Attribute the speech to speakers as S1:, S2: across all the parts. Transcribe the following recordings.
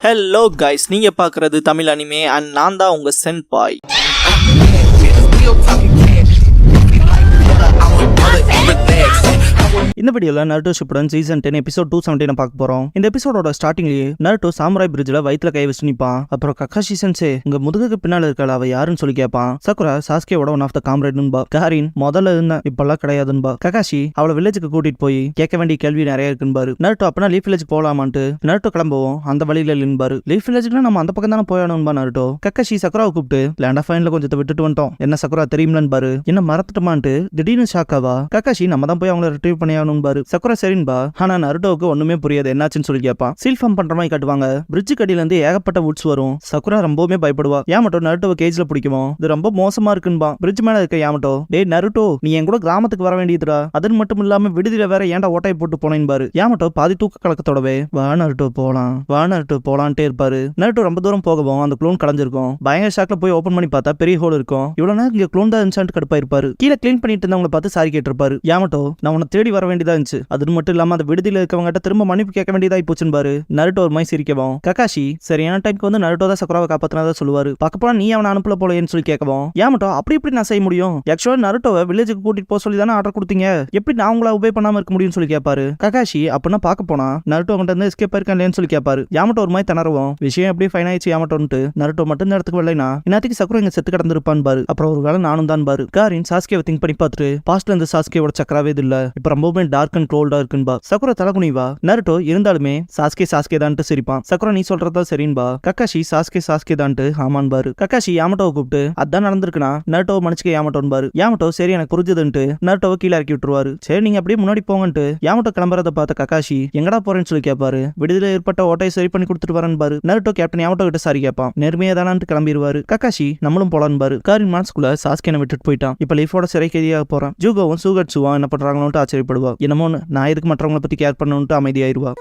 S1: Hello guys, நீங்க பார்க்குறது Tamil anime and நான் தான் உங்க சென்பாய். இந்த வீடியோல நருட்டோ ஷிப்புடன் சீசன் 10 எபிசோட் 217 பார்க்க போறோம். இந்த எபிசோடோட ஸ்டார்டிங்லயே நருட்டோ சாமுராய் பிரிட்ஜ்ல வயித்துல கை வச்சு நிப்பான். அப்புறம் கக்காஷி சென்சே உங்க முதுகுக்கு பின்னால இருக்கல அவ யாருன்னு சொல்லி கேட்பான். சக்குரா சாஸ்கேவோட ஒன் ஆஃப் த காம்ரேட்னுபா. காரின் முதல்ல இருந்த இப்பெல்லாம் கிடையாதுன்பா. கக்காஷி அவளை வில்லேஜுக்கு கூட்டிட்டு போய் கேட்க வேண்டிய கேள்வி நிறைய இருக்குன்பாரு. நருட்டோ அப்பனா லீஃப் வில்லேஜ் போலாமான்ட்டு நருட்டோ கிளம்புவோம். அந்த வழியில இல்லைன்பாரு. லீஃப் வில்லேஜ்ல நம்ம அந்த பக்கம் தானே போயானும்பா நருட்டோ. கக்காஷி சக்குராவை கூப்பிட்டு லேண்ட் ஆஃப் ஃபைன்ல கொஞ்சத்தை விட்டுட்டு வந்துட்டோம், என்ன சக்குரா தெரியும்லன்னு பாரு. என்ன மறந்துட்டோமான்ட்டு திடீர்னு ஷாக்காவா. கக்காஷி நம்ம தான் போய் அவங்கள ரிட்ரீவ் பண்ணி பாரு. சக்குரா சரின்பா. ஆனா நருட்டோவுக்கு ஒண்ணுமே புரியாது, என்னாச்சுன்னு சொல்லி கேட்பான். சீல் ஃபார்ம் பண்ற மாதிரி காட்டுவாங்க. பிரிட்ஜ் கடியில இருந்து ஏகப்பட்ட வுட்ஸ் வரும். சக்குரா ரொம்பவுமே பயப்படுவா. யாமட்டோ நருட்டோவை கேஜ்ல பிடிக்குமோ, இது ரொம்ப மோசமா இருக்குன்பா. பிரிட்ஜ் மேல இருக்க யாமட்டோ, டேய் நருட்டோ நீ என் கூட கிராமத்துக்கு வர வேண்டியதுடா, அது மட்டும் இல்லாம விடுதியில வேற ஏன்டா ஓட்டையை போட்டு போனேன் பாரு. யாமட்டோ பாதி தூக்க கலக்கத்தோடவே வா நருட்டோ போலாம், வா நருட்டோ போலான்ட்டே இருப்பாரு. நருட்டோ ரொம்ப தூரம் போகவும் அந்த க்ளோன் கலைஞ்சிருக்கும். பயங்கர ஷாக்ல போய் ஓபன் பண்ணி பார்த்தா பெரிய ஹோல் இருக்கும். இவ்வளவு நேரம் இங்க க்ளோன் தான் இருந்துச்சு கடுப்பா இருப்பாரு. கீழே கிளீன் பண்ணிட்டு இருந்தவங்களை பார்த்து சாரி கேட்டிருப்பாரு. யாமட்டோ நான் உன்னை தேடி வர வேண்டியதா இருந்துச்சு, அது மட்டும் இல்லாம அந்த விடுதியில இருக்கவங்க திரும்ப மன்னிப்பு கேட்க வேண்டியதாய் போச்சுன்னு பாரு. நருட்டோ ஒரு மாதிரி சிரிக்கவும் கக்காஷி சரியான டைம்க்கு வந்து நருட்டோ தான் சக்குராவை காப்பாத்தினதா சொல்லுவாரு. பார்க்க போனா நீ அவனை அனுப்பல போலேன்னு சொல்லி கேட்கவும் யாமட்டோ அப்படி இப்படி நான் செய்ய முடியும், ஆக்சுவலா நருட்டோவை வில்லேஜுக்கு கூட்டிட்டு போக சொல்லி தானே ஆர்டர் கொடுத்தீங்க, எப்படி நான் உங்களை உபே பண்ணாம இருக்க முடியும்னு சொல்லி கேட்பாரு. கக்காஷி அப்படின்னா பார்க்க போனா நருட்டோ கிட்ட இருந்து எஸ்கேப் ஆயிருக்கேன்னு சொல்லி கேட்பாரு. யாமட்டோ ஒரு மாதிரி திணறவும் விஷயம் எப்படி ஃபைன் ஆயிடுச்சு யாமட்டோன்ட்டு. நருட்டோ மட்டும் இந்த இடத்துக்கு வரலைனா இன்னத்துக்கு சக்குரா இங்க செத்து கிடந்திருப்பான் பாரு. அப்புறம் ஒரு வேலை நானும் தான் பாரு. காரின் சாஸ்கேவை திங்க் பண்ணி பார்த்துட்டு பாஸ்ட்ல இருந்து சாஸ்கேவோட சக்கராவே இது இல்ல, இப்ப ரொம்பவே டார்க் அண்ட் கோல்டா இருக்குன்பா. சக்குரா தலகுனிவா. நருட்டோ இருந்தாலுமே சாஸ்கே தான்ட்டு சிரிப்பான். சக்குரா நீ சொல்றதா சரின்பா. கக்காஷி சாஸ்கே தான்ட்டு ஆமான் பாரு. கக்காஷி யாமட்டோவை கூப்பிட்டு அதான் நடந்திருக்குனா நருட்டோவை மன்னிச்சுக்க யாமட்டோன் பாரு. யாமட்டோ சரி எனக்கு புரிஞ்சதுன்ட்டு நருட்டோவை கீழே இறக்கி விட்டுருவாரு. சரி நீங்க அப்படியே முன்னாடி போங்கன்ட்டு யாமட்டோ கிளம்புறத பார்த்த கக்காஷி எங்கடா போறேன்னு சொல்லி கேட்பாரு. விடுதலை ஏற்பட்ட ஓட்டையை சரி பண்ணி கொடுத்துட்டு வரேன் பாரு. நருட்டோ கேப்டன் யாமட்டோ கிட்ட சாரி கேட்பான். நேர்மையா தானான்ட்டு கிளம்பிடுவாரு. கக்காஷி நம்மளும் போலான் பாரு. காரின் மனசுக்குள்ள சாஸ்கேனை விட்டுட்டு போயிட்டான். இப்ப லீஃபோட சிறை கைதியாக போறான். ஜூகோவும் சூகட்சுவா என்ன பண்றாங்களோன்ட்டு ஆச்சரியப்படுவா. என்னமோ நான் எதுக்கு மற்றவங்களை பத்தி கேர் பண்ணணும்ட்டு அமைதியாயிருவா.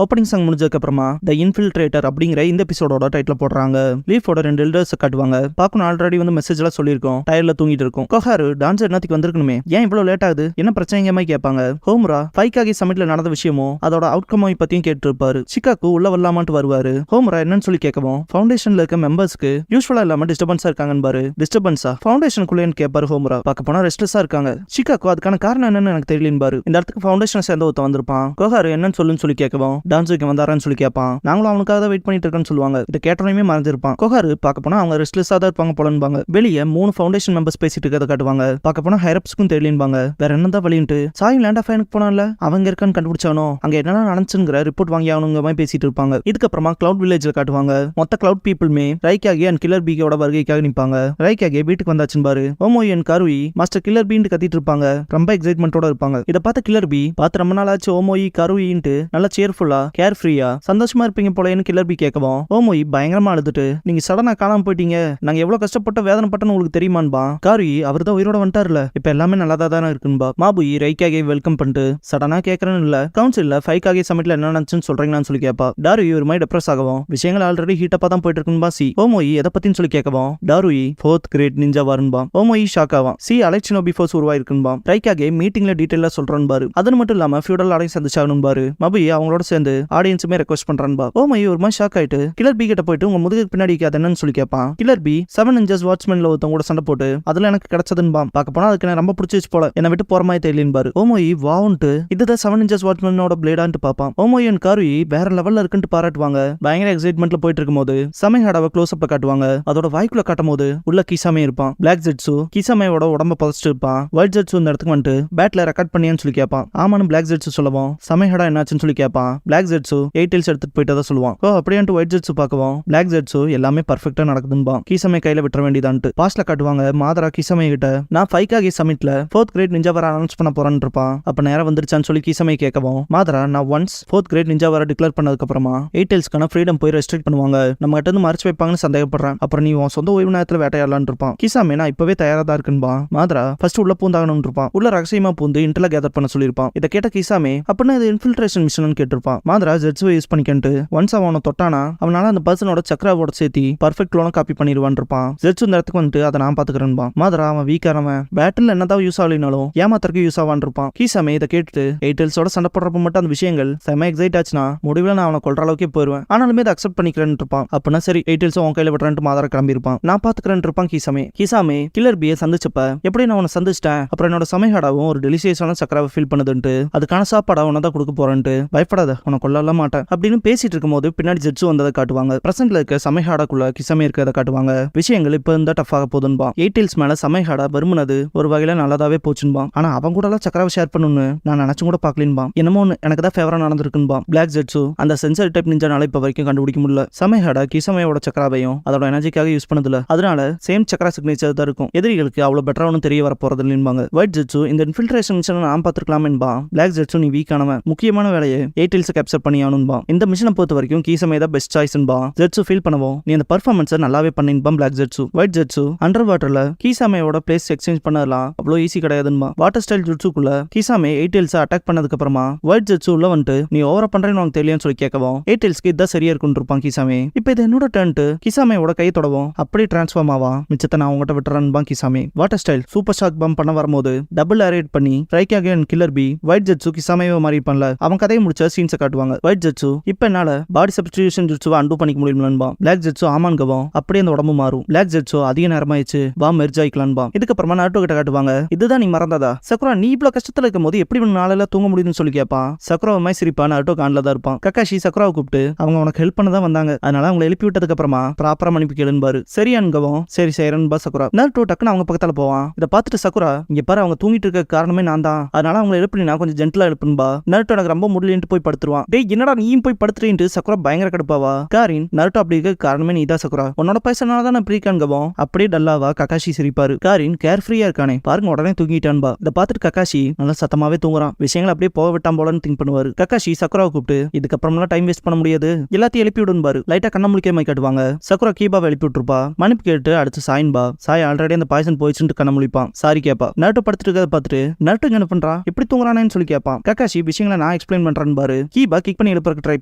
S1: ஓப்பனிங் சாங் முடிஞ்சதுக்கு அப்புறமா த இன்ஃபில்ட்ரேட்டர் அப்படிங்கிற இந்த எபிசோடோட டைட்டில் போடுறாங்க. லீஃபோட 2 எல்டர்ஸ் காட்டுவாங்க. பார்க்கணும் ஆல்ரெடி வந்து மெசேஜ் எல்லாம் சொல்லியிருக்கோம். டயர்ல தூங்கிட்டு இருக்கும். கொஹாரு டான்ஸ் என்னத்துக்கு வந்திருக்கணுமே, ஏன் இவ்வளவு லேட் ஆகுது, என்ன பிரச்சனைங்க மாதிரி கேட்பாங்க. ஹோம்ரா ஃபைக்காகி சமிட்ல நடந்த விஷயமும் அதோட அவுட்கமை பத்தியும் கேட்டு இருப்பாரு. சிக்காக்கு உள்ள வரலாமான்ட்டு வருவாரு. ஹோம்ரா என்னன்னு சொல்லி கேட்கவும் ஃபவுண்டேஷன்ல இருக்க மெம்பர்ஸ்க்கு யூஸ்வலா இல்லாம டிஸ்டர்பன்ஸா இருக்காங்கன்னு பாரு. டிஸ்டர்பன்ஸா ஃபவுண்டேஷனுக்குள்ளேன்னு கேட்பாரு. ஹோம்ரா பார்க்க போனா ரெஸ்ட்லெஸ்ஸா இருக்காங்க. சிக்காக்கு அதுக்கான காரணம் என்னன்னு எனக்கு தெரியலன்னு பாரு. இந்த இடத்துக்கு ஃபவுண்டேஷன் சேர்ந்த ஒருத்த வந்திருப்பான். கொஹாரு என்னன்னு சொல்லுன்னு சொல்லி கேட்கவும் டான்ஸ் வைக்க வந்தாரான்னு சொல்லி கேட்பான். நாங்களும் அவனுக்காக தான் வெயிட் பண்ணிட்டு இருக்கேன்னு சொல்லுவாங்க. இதை கேட்டோனையுமே மறந்துருப்பான். கொஹாரு பார்க்க போனா அவங்க ரெஸ்ட்லெஸ்ஸா தான் இருப்பாங்க போலன்பாங்க. வெளியே 3 ஃபவுண்டேஷன் மெம்பர்ஸ் பேசிட்டு இருக்கதை காட்டுவாங்க. பார்க்க போனா ஹைரப்ஸ்க்கும் தெரியலன்பாங்க. வேற என்னதான் வழின்ட்டு சாயும் லேண்ட் ஆஃப் ஃபைனுக்கு போனால அவங்க இருக்கான்னு கண்டுபிடிச்சானோ அங்க என்னென்ன நடந்துச்சுங்கிற ரிப்போர்ட் வாங்கி ஆகணுங்க மாதிரி பேசிட்டு இருப்பாங்க. இதுக்கப்புறமா கிளவுட் வில்லேஜ்ல காட்டுவாங்க. மொத்த கிளவுட் பீப்புள்மே ரைக்காகி அண்ட் கில்லர் பீக்கோட வருகைக்காக நிப்பாங்க. ரைக்காகி வீட்டுக்கு வந்தாச்சுன்னு பாரு. ஓமோய் அண்ட் கருவி மாஸ்டர் கில்லர் பீன்ட்டு கத்திட்டு இருப்பாங்க. ரொம்ப எக்ஸைட்மெண்டோட இருப்பாங்க. இதை பார்த்த கில்லர் பி பார்த்து ரொம்ப நாள் ஆச்சு ஓமோய் கருவின்ட்டு நல்லா சேர்ஃபுல்லா கேர் ஃப்ரீயா சந்தோஷமா இருப்பீங்க போலன்னு கில்லர் பி கேட்கவும் ஓமோய் பயங்கரமா அழுதுட்டு நீங்க சடனா காணாம போயிட்டீங்க, நாங்க எவ்வளவு கஷ்டப்பட்ட வேதனைப்பட்டன்னு உங்களுக்கு தெரியுமான்பா. காரி அவர் தான் உயிரோட வந்துட்டாருல, இப்ப எல்லாமே நல்லாதா தானே இருக்குன்பா. மாபுயி ரைக்காகே வெல்கம் பண்ணிட்டு சடனா கேட்கறேன்னு இல்ல கவுன்சில்ல ஃபைக்காகே சமிட்ல என்ன நடந்துச்சுன்னு சொல்றீங்கன்னு சொல்லி கேட்பா. டாருயி ஒரு மாதிரி டிப்ரெஸ் ஆகவும் விஷயங்கள் ஆல்ரெடி ஹீட்டப்பா தான் போயிட்டு இருக்குன்பா. சி ஓமோயி எதை பத்தின்னு சொல்லி கேட்கவும் டாருயி 4th கிரேட் நிஞ்சா வருன்பா. ஓமோயி ஷாக் ஆவான். சி அலெக்சினோபி ஃபோர்ஸ் உருவாயிருக்குன்பா. ரைக்காகே மீட்டிங்ல டீடைலா சொல்றேன் பாரு. அது மட்டும் இல்லாம ஃபியூடல் ஆடியன்ஸ் சந்திச்சாகணும் பாரு. மாபுயி அவங்களோட சேர்ந்து ஆடியன்ஸுமே ரெக்வெஸ்ட் பண்றான். ஓமோய் ஒரு மாதிரி ஷாக் ஆயிட்டு கில்லர் பி கிட்ட போயிட்டு உங்க முதுகுக்கு பின்னாடி அது என்னன்னு சொல்லி கேட்பான். கில்லர் பி 7 இன்ச்சஸ் வாட்ச்மேன்ல ஒருத்தவங்க கூட சண்டை போட்டு அதுல எனக்கு கிடைச்சதுன்பா. பார்க்க போனா அதுக்கு ரொம்ப பிடிச்சிச்சு போல, என்ன விட்டு போற மாதிரி தெரியலன்னு பாரு. ஓமோய் வாவுன்ட்டு இதுதான் 7 இன்ச்சஸ் வாட்ச்மேனோட பிளேடான்ட்டு பாப்பான். ஓமோய் அண்ட் காருயி வேற லெவல்ல இருக்குன்னு பாராட்டுவாங்க. பயங்கர எக்ஸைட்மெண்ட்ல போயிட்டு இருக்கும்போது சமைஹாடாவை க்ளோஸ் அப்ல காட்டுவாங்க. அதோட வாய்க்குள்ள காட்டும் போது உள்ள கிசாமே இருப்பான். பிளாக் ஜெட்ஸு கிசாமையோட உடம்ப புதைச்சிட்டு இருப்பான். ஒயிட் ஜெட்ஸு இந்த இடத்துக்கு வந்துட்டு பேட்ல ரெக்கார்ட் பண்ணியான்னு சொல்லி கேட்பான். ஆமான்னு பிளாக் ஜெட்ஸு சொல்லவும் சமைஹாடா என்னாச்சுன்னு சொல்லி கேட்பான். பிளாக் பிளாக் ஜெட்ஸு 8 டெயில்ஸ் எடுத்துட்டு போயிட்டதா சொல்லுவான். அப்படியே ஒயிட் ஜெட்ஸு பார்க்கவும் பிளாக் ஜெட்ஸு எல்லாமே பர்ஃபெக்ட்டா நடக்குதுன்பா. கிசமே கையில விட்டுற வேண்டியதான்ட்டு பாஸ்ட்ல காட்டுவாங்க. மாதரா கிசமே கிட்ட நான் 5 சமிட்ல 4th கிரேட் நிஞ்சா வர அனௌன்ஸ் பண்ண போறேன்னு இருப்பான். அப்ப நேரம் வந்துருச்சான்னு சொல்லி கிசமே கேட்கவும் மாதரா நான் ஒன்ஸ் 4th கிரேட் நிஞ்சா வர டிக்ளேர் பண்ணதுக்கு அப்புறமா 8 டெயில்ஸ்க்கான ஃப்ரீடம் போய் ரெஸ்ட்ரிக்ட் பண்ணுவாங்க, நம்ம கிட்ட இருந்து மறைச்சு வைப்பாங்கன்னு சந்தேகப்படுறேன். அப்புறம் நீ உன் சொந்த ஓய்வு நேரத்துல வேட்டையாடலான்னு இருப்பான். கிசாமே நான் இப்பவே தயாரா தான் இருக்குன்பா. மாதரா ஃபர்ஸ்ட் உள்ள பூந்தாகணும்னு இருப்பான். உள்ள ரகசியமா பூந்து இன்டெல கேதர் பண்ண சொல்லியிருப்பான். இதை கேட்ட கிசாமே அப்படின்னா இது இன்ஃபில்ட்ரேஷன் மிஷன் கேட்டிருப்பான். மாதரா ஜெட்ஸை யூஸ் பண்ணிக்கிட்டு ஒன்ஸ் அவனை தொட்டானா அவனால அந்த பர்சனோட சக்கராவோட சேர்த்தி பர்ஃபெக்ட் லோனை காப்பி பண்ணிடுவான் இருப்பான். ஜெட்ஸ் இந்த இடத்துக்கு வந்துட்டு அதை நான் பாத்துக்கிறேன்பா. மாதரா அவன் வீக்கானவன், பேட்டில் என்னதான் யூஸ் ஆகலினாலும் ஏமாத்தருக்கு யூஸ் ஆவான் இருப்பான். கிசாமே இதை கேட்டு 8 டெயில்ஸோட சண்டை போடுறப்ப மட்டும் அந்த விஷயங்கள் செம எக்ஸைட் ஆச்சுன்னா முடிவில் நான் அவனை கொல்ற அளவுக்கே போயிருவேன், ஆனாலுமே அதை அக்செப்ட் பண்ணிக்கிறேன்னு இருப்பான். அப்படின்னா சரி 8 டெயில்ஸ் உன் கையில விட்டுறேன்ட்டு மாதரா கிளம்பி இருப்பான். நான் பாத்துக்கிறேன் இருப்பான் கிசாமே கில்லர் பியை சந்திச்சப்ப எப்படி நான் உன்னை சந்திச்சிட்டேன், அப்புறம் என்னோட சமையடாவும் ஒரு டெலிசியஸான சக்கராவை ஃபீல் பண்ணுதுன்ட்டு அதுக்கான சாப்பாடா உன்னை தான் கொடுக்க போறேன்ட்டு பயப்படாத உன்னை கொல்லலாம் மாட்டேன் அப்படின்னு பேசிட்டு இருக்கும்போது பின்னாடி ஜெட்ஸு வந்ததை காட்டுவாங்க. பிரசன்ட்ல இருக்க சமையடாக்குள்ள கிசாமே இருக்கிறத காட்டுவாங்க. விஷயங்கள் இப்ப இருந்தா டஃப் ஆக போதுன்பா. 8 டெயில்ஸ் மேல சமையடா வருமுனது ஒரு வகையில நல்லாதாவே போச்சுன்பா. ஆனா அவன் கூட எல்லாம் சக்கராவை ஷேர் பண்ணணும்னு நான் நினைச்சும் கூட பாக்கலின்பா. என்னமோ எனக்கு தான் ஃபேவரா நடந்திருக்குன்பா. பிளாக் ஜெட்ஸு அந்த சென்சர் டைப் நிஞ்சானால இப்ப வரைக்கும் கண்டுபிடிக்க முடியல. சமையடா கிசமையோட சக்கராவையும் அதோட எனர்ஜிக்காக யூஸ் பண்ணதுல அதனால சேம் சக்கரா சிக்னேச்சர் தான் இருக்கும். எதிரிகளுக்கு அவ்வளவு பெட்டரா ஒன்னும் தெரிய வர போறது இல்லைன்பாங்க. ஒயிட் ஜெட்ஸு இந்த இன்ஃபில்ட்ரேஷன் மிஷனை நான் பார்த்துருக்கலாமேன்பா. பிளாக் ஜெட்ஸு நீ வீக்கானவன், முக்கியமான வேலையை 8 டெயில்ஸ் கேப்சர் பண்ணி ஆகணும்பா. இந்த மிஷனை பொறுத்த வரைக்கும் கிசமே தான் பெஸ்ட் சாய்ஸ்ன்பா. ஜெட்ஸு ஃபீல் பண்ணவும் நீ அந்த பர்ஃபார்மன்ஸை நல்லாவே பண்ணின்பா. Black Zetsu white Zetsu under வாட்டர்ல கிசாமையோட பிளேஸ் எக்ஸ்சேஞ்ச் பண்ணலாம் அவ்வளோ ஈஸி கிடையாதுன்பா. வாட்டர் ஸ்டைல் ஜுட்ஸுக்குள்ள கிசாமே 8 டெயில்ஸ் அட்டாக் பண்ணதுக்கு அப்புறமா ஒயிட் ஜெட்ஸு உள்ள வந்துட்டு நீ ஓவரா பண்றேன்னு உனக்கு தெரியும்னு சொல்லி கேட்கவும் 8 டெயில்ஸ்க்கு இதான் சரியா இருக்குன்னு இருப்பான் கிசாமே. இப்போ இது என்னோட டர்ன்ட்டு கிசாமையோட கை தொடவும் அப்படியே டிரான்ஸ்ஃபார்ம் ஆவா. மிச்சத்தை நான் உங்ககிட்ட விட்டுறேன்பா Kisame. Water style super shock pump பண்ண வரும்போது டபுள் அரேட் பண்ணி ரைக்காக and killer B white Zetsu கிசாமையோ மாதிரி பண்ணல அவன் கதையை முடிச்ச சீன்ஸை காட்டுவாங்க. ஒயிட் ஜெட்ஸு இப்போ என்னால பாடி சப்ஸ்டிடியூஷன் ஜெட்ஸுவை அண்டு பண்ணிக்க முடியும்லன்பா. பிளாக் ஜெட்ஸு ஆமான்கவும் அப்படியே அந்த உடம்பு மாறும். பிளாக் ஜெட்ஸு அதிக நேரமாயிடுச்சு வா மெர்ஜ் ஆயிக்கலான்பா. இதுக்கப்புறமா நாட்டோ கிட்ட காட்டுவாங்க இதுதான் நீ மறந்ததா சக்குரா, நீ இவ்வளவு கஷ்டத்துல இருக்கும் போது எப்படி நாளையில தூங்க முடியும்னு சொல்லி கேட்பான். சக்குராவை சிரிப்பா நாட்டோ கான்ல தான் இருப்பான். கக்காஷி சக்குராவை கூப்பிட்டு அவங்க உனக்கு ஹெல்ப் பண்ண தான் வந்தாங்க, அதனால அவங்க எழுப்பி விட்டதுக்கு அப்புறமா ப்ராப்பரா மன்னிப்பு கேளுன்பாரு. சரியான்கவும் சரி செய்யறன்பா சக்குரா. நாட்டோ டக்குன்னு அவங்க பக்கத்துல போவான். இதை பார்த்துட்டு சக்குரா இங்க பாரு அவங்க தூங்கிட்டு இருக்க காரணமே நான் தான், அதனால அவங்க எழுப்பி நான் கொஞ்சம் ஜென்டலா எழுப்புன்பா. நாட்டோ எனக்கு ரொம்ப முடியலன்ட்டு போய் படுத்துருவான். டேய் என்னடா நீயும் போய் படுத்துறேன்ட்டு சக்குரா பயங்கர கடுப்பாவா. காரின் நாட்டோ அப்படி இருக்க காரணமே நீ தான் சக்குரா, உன்னோட பைசனால தான் நான் ப்ரீகான்கவும் அப்படியே டல்லாவா. கக்காஷி சிரிப்பாரு. காரின் கேர் ஃப்ரீயா இருக்கானே பாருங்க உடனே தூங்கிட்டான்பா. இதை பார்த்துட்டு கக்காஷி நல்லா சத்தமாவே தூங்குறான். விஷயங்கள் அப்படியே போக விட்டான் போலன்னு திங்க் பண்ணுவாரு. கக்காஷி சக்குராவை கூப்பிட்டு இதுக்கப்புறம்லாம் டைம் வேஸ்ட் பண்ண முடியாது, எல்லாத்தையும் எழுப்பி விடுன்பாரு. லைட்டா கண்ண முழிக்காம காட்டுவாங்க. சக்குரா கீபாவை எழுப்பி விட்டுருப்பா. மன்னிப்பு கேட்டு அடுத்து சாயின்பா. சாய் ஆல்ரெடி அந்த பாய்சன் போயிடுச்சுட்டு கண்ண முழிப்பான். சாரி கேப்பா. நட்டு படுத்துட்டு இருக்கிறத பார்த்துட்டு நட்டு என்ன பண்றா இப்படி தூங்குறானேன்னு சொல்லி கேட்பான். கக்காஷி விஷயங்களை நான் எக்ஸ்பிளைன் பண்றேன்னு பாரு. கீபா கிக் பண்ணி எழுப்புறதுக்கு ட்ரை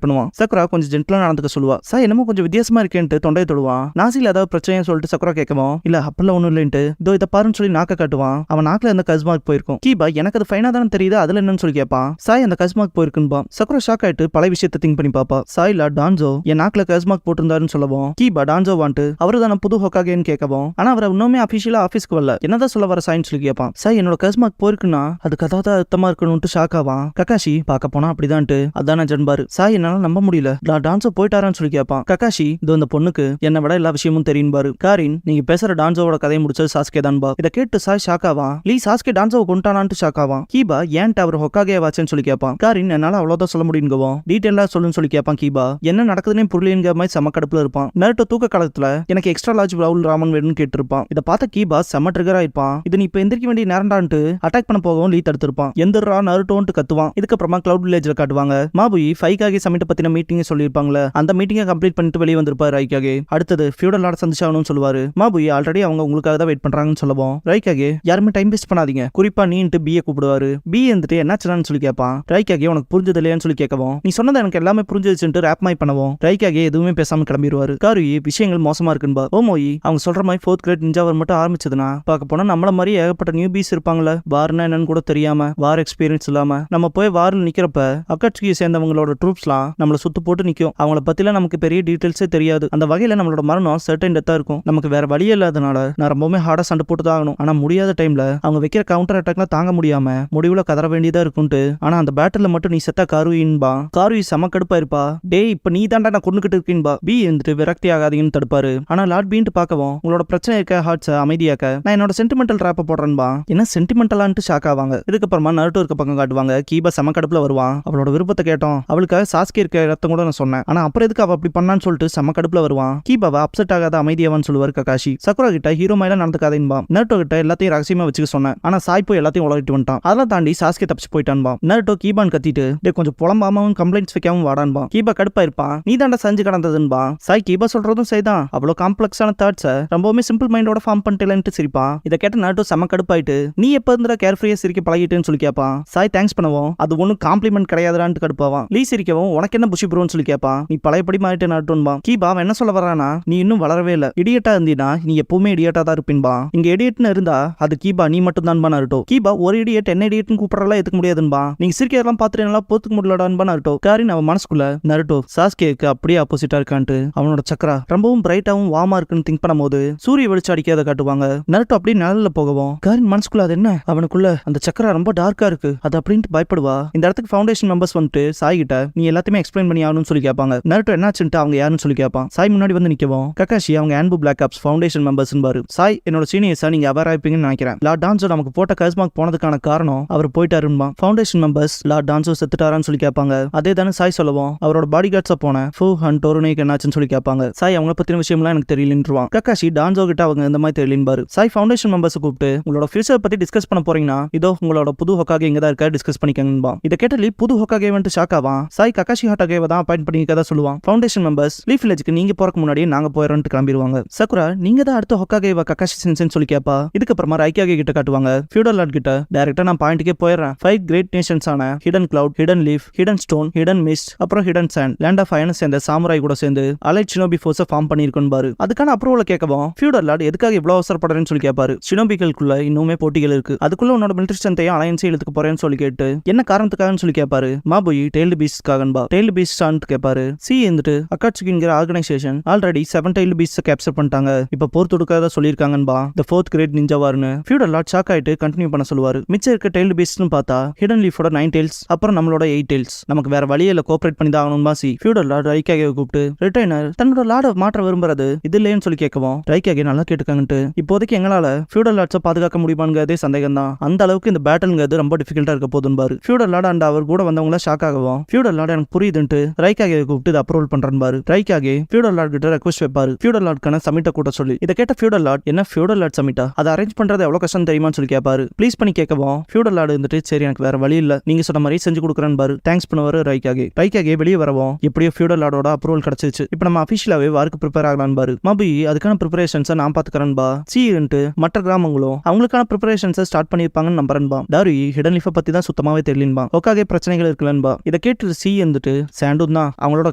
S1: பண்ணுவான். சக்குரா கொஞ்சம் ஜென்டலா நடந்துக்க சொல்லுவா. சாய் என்னமோ கொஞ்சம் வித்தியாசமா இருக்கேன்ட்டு தொண்டையை தொடுவான். நாசில ஏதாவது பிரச்சனைன்னு சொல்லிட்டு சக்குரா கேட்கவும் இல்ல அப்பெல்லாம் ஒண்ணும் இல்லைன்ட்டு இதோ இதை பாருன்னு சொல்லி நாக்க காட்டுவான். அவன் நாக்குல அந்த கஸ்மார்க் போயிருக்கும். கீபா எனக்கு அது ஃபைனா தானே தெரியுது அதுல என்னன்னு சொல்லி கேட்பான். சாய் அந்த கஸ்மார்க் போயிருக்குன்பா. சக்குரா ஷாக் ஆயிட்டு பல விஷயத்தை திங்க் பண்ணி பாப்பா. சாய்ல டான்சோ என் நாக்குல கஸ்மார்க் போட்டிருந்தாருன்னு சொல்லவும் கீபா டான்சோ வான்ட்டு அவரு தானே புது ஹோக்காகேன்னு கேட்கவும் ஆனா அவர் இன்னுமே அபிஷியலா ஆபீஸ்க்கு வரல, என்னதான் சொல்ல வர சாயின்னு சொல்லி கேட்பான். சாய் என்னோட கஸ்மார்க் போயிருக்குன்னா அதுக்கு அதாவது அர்த்தமா இருக்கணும்ட்டு ஷாக் ஆவான். கக்காஷி பார்க்க போனா அப்படிதான்ட்டு அதான ஜன்பாரு. சாய் என்னால நம்ப முடியல டான்சோ போயிட்டாரான்னு சொல்லி கேட்பான். கக்காஷி இதோ இந்த பொண்ணுக்கு என்னை விட எல்லா விஷயமும் தெரியும்பாரு. காரின் நீங்க பேசுற டான்சோவோட கதையை முடிச்சது சாஸ்கே தான்பா. இதை கேட்டு சாய் ஷாக் ஆவான். லீ சாஸ்கே டான்சோவை கொண்டானான்ட்டு ஷாக் ஆவான். கீபா ஏன்ட்டு அவர் ஹொக்காகே வாச்சேன்னு சொல்லி கேட்பான். காரின் என்னால அவ்வளவுதான் சொல்ல முடியுங்கவும் டீட்டெயிலா சொல்லுன்னு சொல்லி கேட்பான். கீபா என்ன நடக்குதுன்னே புரியலங்கிற மாதிரி செம கடுப்புல இருப்பான். நருட்டோ தூக்க காலத்துல எனக்கு எக்ஸ்ட்ரா லார்ஜ் பவுல் ராமன் வேணும்னு கேட்டிருப்பான். இதை பார்த்த கீபா செம ட்ரிகர் ஆயிருப்பான். இது நீ இப்ப எந்திரிக்க வேண்டிய நேரம்டான்ட்டு அட்டாக் பண்ண போகவும் லீ தடுத்திருப்பான். எந்திரா நருட்டோன்ட்டு கத்துவான். இதுக்கப்புறமா கிளவுட் வில்லேஜ்ல காட்டுவாங்க. மாபுயி 5 சமிட் பத்தின மீட்டிங் சொல்லியிருப்பாங்களே அந்த மீட்டிங்கை கம்ப்ளீட் பண்ணிட்டு வெளியே வந்திருப்பாரு ரைக்காகே. அடுத்தது ஃபியூடல் லார்ட் சந்திச்சாகணும்னு சொல்லுவாரு. மாபுயி ஆல்ரெடி அவங்க உங்களுக்காக தான் வெயிட் பண்றாங்கன்னு சொல்லவும் ரைக்காகே யாருமே டைம் வேஸ்ட் பண்ணாதீங்க, குறிப்பா நீன்ட்டு பிஏ கூப்பிடுவாரு. பி வந்துட்டு என்னாச்சுன்னு சொல்லி கேட்பான். ரைக்காகே உனக்கு புரிஞ்சது இல்லையான்னு சொல்லி கேட்கவும் நீ சொன்னது எனக்கு எல்லாமே புரிஞ்சிருச்சுட்டு ரேப் மாய் பண்ணவும் ரைக்காகே எதுவுமே பேசாம கிளம்பிடுவாரு. காருயி விஷயங்கள் மோசமா இருக்குன்பா. ஓமோயி அவங்க சொல்ற மாதிரி 4th கிரேட் நிஞ்சாவர் மட்டும் ஆரம்பிச்சதுன்னா பார்க்க போனா நம்மள மாதிரி ஏகப்பட்ட நியூ பீஸ் இருப்பாங்கல்ல, வார்னா என்னன்னு கூட தெரியாம வார் எக்ஸ்பீரியன்ஸ் இல்லாம நம்ம போய் வாரில் நிக்கிறப்ப அக்கட்சியை சேர்ந்தவங்களோட ட்ரூப்ஸ்லாம் நம்மள சுத்து போட்டு நிக்கும். அவங்கள பத்தில நமக்கு பெரிய டீடைல்ஸே தெரியாது. அந்த வகையில நம்மளோட மரணம் சர்டன் டெத்தா இருக்கும். நமக்கு வேற வழியே இல்லாதனால நான் ரொம்பவுமே ஹார்டா சண்டை போட்டு தான் ஆகணும். ஆனா முடியாத டைம்ல அவங்க வைக்கிற கவுண்டர் அட்டாக்லாம் தாங்க முடியாம முடிவுல கதற வேண்டியதா இருக்கும்ட்டு. ஆனா அந்த பேட்டில் மட்டும் நீ செத்தா காருயின்பா. காருயி செம கடுப்பா இருப்பா. டே இப்ப நீ தாண்டா நான் கொண்டுகிட்டு இருக்கீன்பா. பி இருந்துட்டு விரக்தி ஆகாதீங்கன்னு தடுப்பாரு. ஆனா லார்ட் பீன்ட்டு பார்க்கவும் உங்களோட பிரச்சனை இருக்க ஹார்ட்ஸை அமைதியாக்க நான் என்னோட சென்டிமெண்டல் ரேப்பை போடுறேன்பா. என்ன சென்டிமெண்டலான்ட்டு ஷாக் ஆவாங்க. இதுக்கப்புறமா நருட்டோ இருக்க பக்கம் காட்டுவாங்க. கீபா செம கடுப்புல வருவான். அவளோட விருப்பத்தை கேட்ட இருக்கட்டும், அவளுக்காக சாஸ்கே இருக்க ரத்தம் கூட நான் சொன்னேன், ஆனா அப்புறம் எதுக்கு அவ அப்படி பண்ணான்னு சொல்லிட்டு செம்ம கடுப்புல வருவான். கீபாவை அப்செட் ஆகாத அமைதியாவான்னு சொல்லுவார் ககாஷி. சக்குரா கிட்ட ஹீரோ மேல நடந்துக்காதேன்பா. நருட்டோ கிட்ட எல்லாத்தையும் ரகசியமா வச்சுக்க சொன்னேன், ஆனா சாய் போய் எல்லாத்தையும் உலகிட்டு வந்துட்டான். அதெல்லாம் தாண்டி சாஸ்கே தப்பிச்சு போயிட்டான்பா. நருட்டோ கீபான் கத்திட்டு கொஞ்சம் புலம்பாமவும் கம்ப்ளைண்ட்ஸ் வைக்காம வாடான்பா. கீபா கடுப்பா இருப்பான். நீ தாண்டா செஞ்சு கடந்ததுன்பா. சாய் கீபா சொல்றதும் சரிதான், அவ்வளவு காம்ப்ளெக்ஸான தாட்ஸை ரொம்பவுமே சிம்பிள் மைண்டோட ஃபார்ம் பண்ணிட்டேன்ட்டு சிரிப்பான். இதை கேட்ட நருட்டோ செம்ம கடுப்பாயிட்டு நீ எப்ப இருந்தா கேர்ஃப்ரீயா சிரிக்க பழகிட்டேன்னு சொல்லி கேட்பான். சாய் தேங்க்ஸ் பண்ணுவோம், அது ஒன்னும் காம்ப்ளிமெண்ட் கிடையாதுடான்னு கடுப்பாவான். லீ சிரிக்கவும் உனக்கு என்ன புஷி ப்ரோன்னு சொல்லி கேட்பான். நீ பழையபடி மாறிட்டு நருட்டோன்பா. கீபா அவன் என்ன சொல்ல வரானா, நீ இன்னும் வளரவே இல்ல, இடியட்டா இருந்தீனா நீ எப்பவுமே இடியட்டா தான் இருப்பின்பா. இங்க இடியட்னு இருந்தா அது கீபா நீ மட்டும் தான்பா நருட்டோ. கீபா ஒரு இடியட் என்ன இடியட்னு கூப்பிடறலாம் எதுக்கு முடியாதுன்பா. நீங்க சிரிக்கிறதெல்லாம் பார்த்துட்டு எல்லாம் போத்துக்க முடியலடான்பா நருட்டோ. காரின் அவன் மனசுக்குள்ள நருட்டோ சாஸ்கேக்கு அப்படியே ஆப்போசிட்டா இருக்கான்ட்டு அவனோட சக்கரா ரொம்பவும் பிரைட்டாவும் வாமா இருக்குன்னு திங்க் பண்ணும்போது சூரிய வெளிச்சம் அடிக்காத காட்டுவாங்க. நருட்டோ அப்படியே நிழல்ல போகவும் காரின் மனசுக்குள்ள அது என்ன, அவனுக்குள்ள அந்த சக்கரா ரொம்ப டார்க்கா இருக்கு அது அப்படின்ட்டு பயப்படுவா. இந்த இடத்துக்கு ஃபவுண்டேஷன் மெம்பர்ஸ் வந்துட்டு சாய் கிட்ட நீ எல்லாத்தையுமே எக்ஸ்பிளைன் பண்ணி ஆகணும்னு சொல்லி கேட்பாங்க. நருட்டோ என்னாச்சுன்ட்டு அவங்க யாருன்னு சொல்லி கேட்பான். சாய் முன்னாடி வந்து நிக்கவும் ககாஷி அவங்க ஆன்பு பிளாக் ஆப்ஸ் ஃபவுண்டேஷன் மெம்பர்ஸ் பாரு. சாய் என்னோட சீனியர்ஸா நீங்க அவேர் ஆயிப்பீங்கன்னு நினைக்கிறேன். லார்ட் டான்சோ நமக்கு போட்ட கர்ஸ்மார்க் போனதுக்கான காரணம் அவர் போயிட்டாருன்பா. ஃபவுண்டேஷன் மெம்பர்ஸ் லார்ட் டான்சோ செத்துட்டாரான்னு சொல்லி கேட்பாங்க. அதே தானே சாய் சொல்லவும் அவரோட பாடி கார்ட்ஸா போன ஃபூ அண்ட் டோருனேக்கு என்னாச்சுன்னு சொல்லி கேட்பாங்க. சாய் அவங்கள பத்தின விஷயம்லாம் எனக்கு தெரியலன்றுவான். ககாஷி டான்சோ கிட்ட அவங்க இந்த மாதிரி தெரியலன்பாரு. சாய் ஃபவுண்டேஷன் மெம்பர்ஸ் கூப்பிட்டு உங்களோட ஃபியூச்சர் பத்தி டிஸ்கஸ் பண்ண போறீங்கன்னா இதோ உங்களோட புது ஹொக்காகே இங்க தான் இருக்கா, டிஸ்கஸ் பண்ணிக்கங்கன்பா. இதை கேட்ட லீ புது ஹொக்காகே வந்து ஷாக் ஆவான். சாய் ககாஷி ஹொக்காகேவை தான் அப்பாயிண்ட் பண்ணிக்கதா சொல்லுவான். ஃபவுண்டேஷன் மெம்பர்ஸ் லீஃப் வில்லேஜ்க்கு நீங்க போறதுக்கு முன்னாடியே நாங்க போயிரோம்னு கிளம்பிடுவாங்க. சக்குரா நீங்க தான் அடுத்த ஹொக்காகேவா ககாஷி சென்சன் சொல்லி கேப்பா. இதுக்கப்புறமா ரைக்காகே கிட்ட காட்டுவாங்க. ஃபியூடல் லார்ட் கிட்ட டைரக்டா நான் பாயிண்ட்டுக்கே போயிடுறேன். 5 கிரேட் நேஷன்ஸ் ஆன hidden cloud, hidden leaf, hidden stone, hidden mist, அப்புறம் hidden sand, land of iron சேர்ந்த சாமுராய் கூட சேர்ந்து அலைட் ஷினோபி ஃபோர்ஸை ஃபார்ம் பண்ணிருக்கோம் பாரு. அதுக்கான அப்ரூவலை கேட்கவும் ஃபியூடல் லார்ட் எதுக்காக இவ்வளவு அவசரப்படுறேன்னு சொல்லி கேட்பாரு. ஷினோபிகளுக்குள்ள இன்னுமே போட்டிகள் இருக்கு, அதுக்குள்ள உன்னோட மிலிட்டரி ஸ்ட்ரென்த்தையும் அலையன்ஸை இழுத்துக்கு போறேன்னு சொல்லி கேட்டு என்ன காரணத்துக்காகன்னு சொல்லி கேட்பாரு. மாபுயி டெய்ல்டு பீஸ்ட்காகன்பா. டெய்ல்டு பீஸ்ட் கேட்பாரு. சி இருந்துட்டு அக்காட்சுகிங்கிற organization already 7 tailed beast capture பண்ணிட்டாங்க, இப்ப போர் தொடுக்காத சொல்லியிருக்காங்கன்பா. த 4th கிரேட் நிஞ்சாவாருன்னு ஃபியூடல் லார்ட் ஷாக் ஆயிட்டு கண்டினியூ பண்ண சொல்லுவாரு. மிச்சம் இருக்க டெய்ல்டு பீஸ்ட்னு பார்த்தா ஹிடன் லீஃபோட 9 டெய்ல்ஸ், அப்புறம் நம்மளோட 8 டெய்ல்ஸ். நமக்கு வேற வழியில கோஆபரேட் பண்ணி தான் ஆகணும்பா. சி ஃபியூடல் லார்ட் ரைக்காகே கூப்பிட்டு ரிட்டைனர் தன்னோட லார்ட மாற்ற விரும்புறது இது இல்லைன்னு சொல்லி கேட்கவும் ரைக்காகே நல்லா கேட்டுக்காங்கன்ட்டு இப்போதைக்கு எங்களால ஃபியூடல் லார்ட்ஸை பாதுகாக்க முடியுமாங்கிறதே சந்தேகம் தான், அந்த அளவுக்கு இந்த பேட்டல்ங்கிறது ரொம்ப டிஃபிகல்ட்டா இருக்க போதுன்பாரு. ஃபியூடல் லார்ட் அண்ட் அவர் கூட வந்தவங்கள ஷாக் ஆகவும் ஃபியூடல் லார்ட் எனக்கு புரியுதுன்ட்டு ரைக்காகே கூப்பிட்டு இதை அப்ரூவல் பண்றான் பாரு. ரைக்காகே ஃபியூடல் லார்ட் கிட்ட ரெக்வஸ்ட் வைப்பாரு ஃபியூடல் லார்ட்கான சமிட்ட கூட்ட சொல்லி. இதை கேட்ட ஃபியூடல் லார்ட் என்ன ஃபியூடல் லார்ட் சமிட்டா, அதை அரேஞ்ச் பண்றது எவ்வளவு கஷ்டம் தெரியுமான்னு சொல்லி கேட்பாரு. ப்ளீஸ் பண்ணி கேட்கவும் ஃபியூடல் லார்ட் இருந்துட்டு சரி எனக்கு வேற வழி இல்ல, நீங்க சொன்ன மாதிரி செஞ்சு கொடுக்குறேன் பாரு. தேங்க்ஸ் பண்ணுவாரு ரைக்காகே. ரைக்காகே வெளியே வரவும் எப்படியோ ஃபியூடல் லார்டோட அப்ரூவல் கிடைச்சிச்சு. இப்போ நம்ம அபிஷியலாவே வாருக்கு ப்ரிப்பேர் ஆகலாம் பாரு. மபி அதுக்கான ப்ரிப்பரேஷன்ஸை நான் பாத்துக்கிறேன் பா. சீன்ட்டு மற்ற கிராமங்களும் அவங்களுக்கான ப்ரிப்பரேஷன்ஸை ஸ்டார்ட் பண்ணிருப்பாங்கன்னு நம்புறேன்பா. தாரு ஹிடன் லீஃபை பத்தி தான் சுத்தமாவே தெரியலன்பா. ஒக்காகே பிரச்சனைகள் இருக்குல்லன்பா. இதை கேட்டு சி இருந்துட்டு சாண்டும் தான் அவங்களோட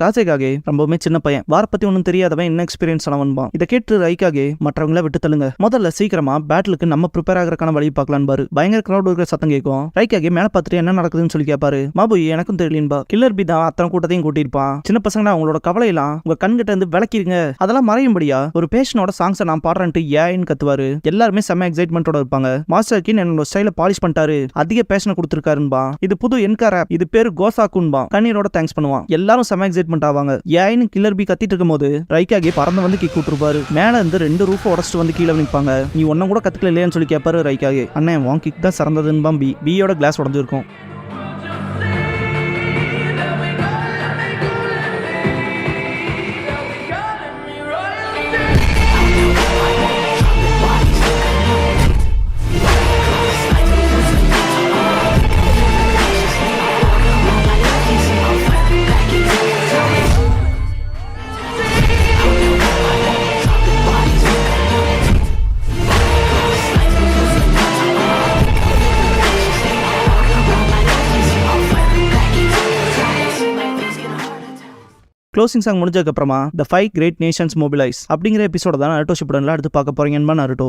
S1: காசைக்காக ரொம்பவுமே சின்ன பையன், வார பத்தி ஒன்னும் தெரியாதவன், என்ன எக்ஸ்பீரியன்ஸ் ஆனவன்பா. இதை கேட்டு ரைக்காகே மற்றவங்கள விட்டு தள்ளுங்க, முதல்ல சீக்கிரமா பேட்டிலுக்கு நம்ம ப்ரிப்பேர் ஆகிறதுக்கான வழி பார்க்கலாம் பாரு. பயங்கர கிரௌட் இருக்கிற சத்தம் கேட்கும். ரைக்காகே மேல பார்த்துட்டு என்ன நடக்குதுன்னு சொல்லி கேட்பாரு. மாபுயி எனக்கும் தெரியலன்பா, கில்லர் பி தான் அத்தனை கூட்டத்தையும் கூட்டியிருப்பான். சின்ன பசங்க அவங்களோட கவலையெல்லாம் உங்க கண்கிட்ட இருந்து விளக்கிருங்க, அதெல்லாம் மறையும்படியா ஒரு பேஷனோட சாங்ஸை நான் பாடுறேன்ட்டு ஏன்னு கத்துவாரு. எல்லாருமே செம்ம எக்ஸைட்மெண்டோட இருப்பாங்க. மாஸ்டர் கின் என்னோட ஸ்டைல பாலிஷ் பண்ணிட்டாரு, அதிக பேஷனை கொடுத்துருக்காருன்பா. இது புது என்கார் ஆப், இது பேரு கோசாக்குன்பா. கண்ணீரோட தேங்க்ஸ் பண்ணுவான். எல்லாரும் செம்ம எக்ஸைட்மெண்ட் ஆவாங்க. ஏன்னு கில்லர் பி கத்திட்டு இருக்கும் போது ரைக்காகே பறந்து வந்து கிக் விட்டுருப்பாரு. மேல இருந்து 2 ரூஃப் உடச்சிட்டு வந்து கீழே நிற்பாங்க. நீ ஒன்னும் கூட கத்துக்கல இல்லையான்னு சொல்லி கேட்பாரு ரைக்காகே. அண்ணே வான் கிக் தான் சிறந்ததுன்பா. பியோட கிளாஸ் உடஞ்சிருக்கும். க்ளோசிங் சாங் முடிஞ்சதுக்கு அப்புறமா த 5 கிரேட் நேஷன்ஸ் மொபிலைஸ் அப்படிங்கிற எபிசோட தான் நருட்டோ ஷிப்புடன்ல அடுத்து பார்க்க போறீங்கன்னு நருட்டோ.